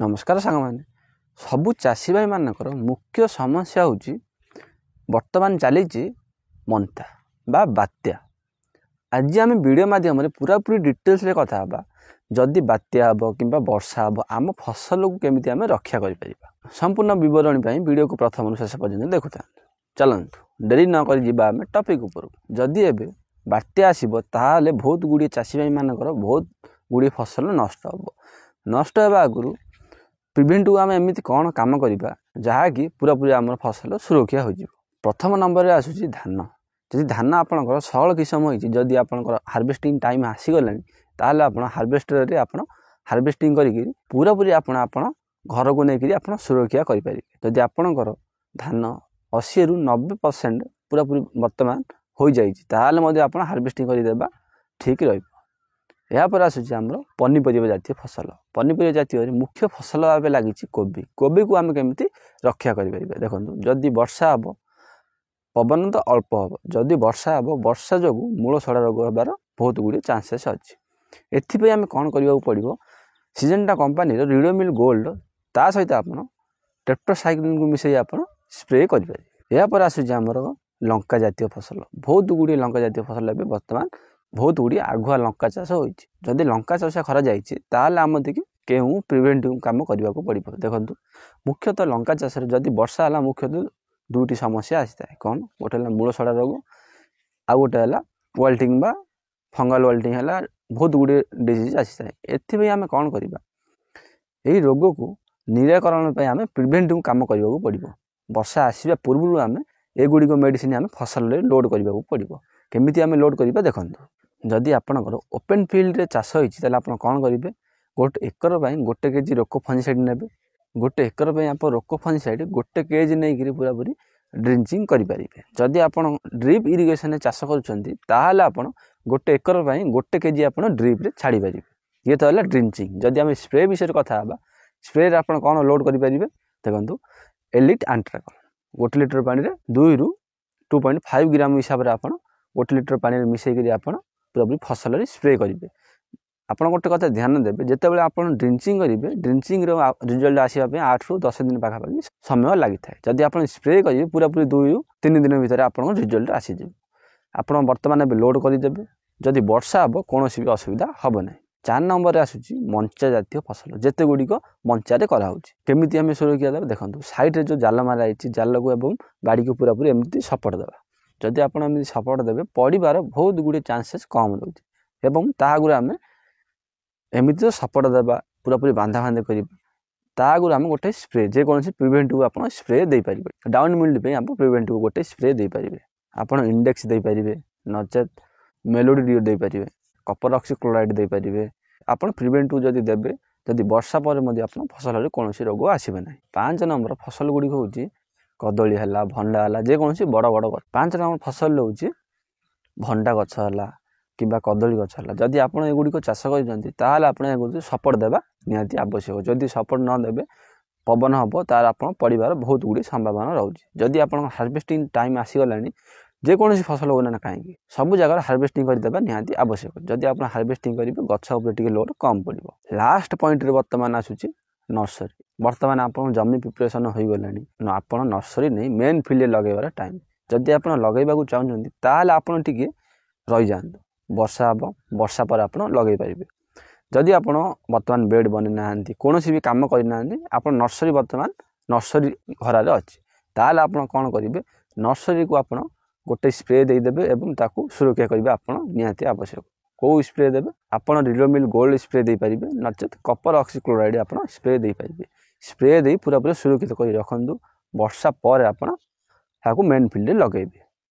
नमस्कार सांगमाने सबु चाषी भाई मानकर मुख्य समस्या होची वर्तमान चली मंथा बा बात्या। आज आम वीडियो माध्यम पूरा पूरी डिटेल्स रे कथा बा जदि बात्या हम कि वर्षा हम आम फसल को केमी आम रक्षा कर संपूर्ण विवरणी वीडियो को प्रथम शेष पर्यटन देखुता। चलतु डेरी नक टॉपिक उपर जदि एबे बात्या आसो ताले बहुत गुड़े चाषी भाई मानकर बहुत गुड़े फसल नष्ट होगा आगु प्रिभेंट को आम एमती कौन काम करवा जहाँकि पूरा पूरी आम फसल सुरक्षा हो। प्रथम नंबर में आसूँ धान। जदि धान आपंकर सहल किसम होती जदि आपंकर हार्वेस्टिंग टाइम आसीगला ताल आप हार्वेस्टर आप हार्वेस्टिंग करी पूरा पूरी आप घर को लेकर आप सुरक्षा करेंगे। जदि आपंकर धान 80 ରୁ 90% पूरा पूरी वर्तमान हो जाए आप हार्वेस्टिंग करदेबा ठीक रही। यापर आसूँ आम पनीपरिया जातीय फसल। पनीपरिया जातीय मुख्य फसल भाव लगी कोबी। कोबी को आम केमी रक्षा करें देखो जदि वर्षा हम पवन तो अल्प हम जदि वर्षा हम वर्षा जो मूल सड़ा रोग होबार बहुत गुड़े चांसेस अच्छी। एथि आम कौन करने पड़ो सीजनटा कंपानी रिडोमिल गोल्ड ता सहित आप टेट्रासाइक्लिन को मिसई आप स्प्रे करें। यापर आसूँ आमर लंका जातीय फसल। बहुत गुड़े लंका जातीय फसल ए बर्तमान बहुत गुड़ी आगुआ लंका चाष हो। जदि लंका चाष खरा जाल आम देखिए केहू प्रिभेंटिव काम करने को पड़ो। देखो मुख्यतः लंका चाष जदि वर्षा है मुख्यतः दुईटी समस्या आसी था कौन गोटे मूल सड़ा रोग आ गोटे है वाल्टिंग बा फंगल वाल्टिंग है बहुत गुड़े डिजीज आसी था। एथि आम कौन करवा यही रोग को निराकरण आम प्रिभेंटिव काम करने को पड़ो। वर्षा आसवा पूर्व आम एगुड़िक मेडिसिन आम फसल लोड करने को पड़ो। केमिति आम लोड करवा देखो जदि आपंकर ओपन फिल्ड रे चाष होती आप कौन करेंगे गोटे एकर गोटे केजी रोको फंजिसाइड ने गोटे एकर आप रोको फंजिसाइड गोटे केजी नहीं पूरा पूरी ड्रिंचिंग करेंगे। जदि आप ड्रिप इरिगेशन चाष कर गोटे एकर गोटे केजी आप ड्रिप रे छाड़ी पारे। ये तो है ड्रिंचिंग। जदि आम स्प्रे विषय कथा स्प्रे आप कौन लोड करेंगे देखो एलिट एंट्राकल गोटे लिटर पानी में 2 ରୁ 2.5 ग्राम हिसाब से आप गोटे लिटर पानी में मिसेक आप पूरा पूरी फसल स्प्रे करेंगे। आप गोटे कथा ध्यान देवे जिते आप ड्रिंचिंग करेंगे ड्रिंचिंग रिजल्ट आसवाई 8 ରୁ 10 दिन पाखापाखि समय लगी था। जदि आप स्प्रे करेंगे पूरा पूरी 2 ରୁ 3 दिन भितर आप रिजल्ट आसीज। आप बर्तमान लोड करदेवे जदि वर्षा हम कौन भी असुविधा हम ना। 4 नंबर आसूँ मंचा जातीय फसल जिते गुड़िक मंचारे कराऊँगी आम सुरक्षा देवा देखो साइड जो जाल मारा जाल को एवं बाड़ी को पूरा पूरी एमती सपोर्ट देवा। जदि आप सपोर्ट देवे पड़ार बहुत गुड़े चांसेस कम रोचे एवं आगुरी आम एमती तो सपोर्ट देवा पूरा पूरी बांधा बांधे कर आगुरी आम गोटे स्प्रे जेकोसी प्रिभेंटिव आप स्प्रे दे पारे। डाउन मिल्ड पे आप प्रिभेंटिव गोटे स्प्रे दे पारे। आप इंडेक्स दे पारे नचेत मेलोडी डिओ दे पारे कपर ऑक्सीक्लोराइड दे पारे। आप प्रिभेंटिव जदि देवे जदि वर्षा पर आप फसल कौन रोग आसबे ना। 5 नंबर फसल गुड़िक हूँ कदली है भंडा है जेकोसी बड़ बड़ 5 नंबर फसल हूँ भंडा गछ है कि कदली गछ है। जदि आप एगुड़िक चाष कर सपोर्ट देवा निहाती आवश्यक। जदि सपोर्ट नदेवे पवन हम तार आप पड़ार बहुत गुड़ी संभावना रोचे। जदि आप हार्वेस्टिंग टाइम आसीगला जेकोसी फसल होना कहीं सब जगह हार्वेस्टिंग करदेवा निहाती आवश्यक। जदि आप हार्वेस्टिंग करेंगे गछ उपर लोड कम पड़ो। लास्ट पॉइंट रे बर्तमान आसूँ नर्सरी। बर्तमान आप जमी प्रिपरेसन हो गला आप नर्सरी नहीं मेन फिल्ड लगेबार टाइम। जदि आप लगेगा चाहते ताल आप रही जातु वर्षा हम वर्षा पर आप लगे पारे। जदि आप बर्तमान बेड बनी ना कौन भी कम करना आप नर्सरी बर्तमान नर्सरी घर अच्छी ताल आप कौन करेंगे नर्सरी को आप गोटे स्प्रे देदेवे एवं ताकू सुरक्षा करेंगे आप निहाती आवश्यक। कौ स्प्रे देवे आप रिडोमिल गोल्ड स्प्रे दे पारे नचेत कपर ऑक्सीक्लोराइड आप स्प्रे दे पारे। स्प्रे दे पूरा पूरा सुरक्षित कर रखु वर्षा पर आप मेन फिल्ड लगे।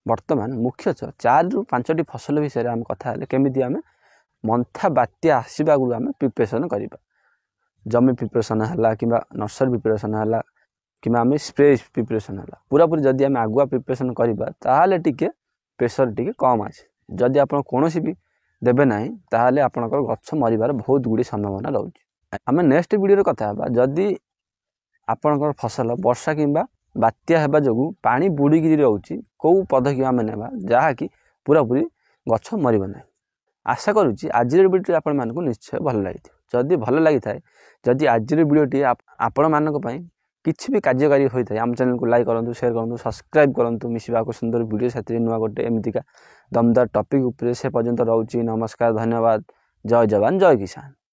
बर्तमान मुख्यतः 4 ରୁ 5ଟି फसल विषय आम कथा केमी आम मंथा बात्या आसवा आगु आम प्रिपरेसन करवा। जमी प्रिपरेसन है कि नर्सरी प्रिपरेसन है कि आम स्प्रे प्रिपरेसन है पूरा पूरी जदि आम आगुआ प्रिपरेसन करवा ताले टिके प्रेशर टिके कम आसे। जदि आप कौन भी देवे ना ताले आपनकर गछ मरिबार बहुत गुड़ी संभावना रोचे। आम नेक्स्ट वीडियो कथा जदि आपनकर फसल वर्षा कि बात्या होगा जो पानी बुड़िकी रोचे कौ पदक्षेप आम ने जहाँकि पूरा पूरी गछ मरना। आशा करुच्ची आज वीडियो आप निश्चय भल लगी। जदि भल लगी थाए जदि आज वीडियोटी आपण मानक पई किछि भी कार्यकारी होता है आम चैनल को लाइक करूँ शेयर करूँ सब्सक्राइब करूँ मिसवा को सुंदर वीडियो साथी नुआ गोटे एमतीका दमदार टॉपिक उपरे से पर्यंत रोची नमस्कार धन्यवाद जय जवान जय किसान।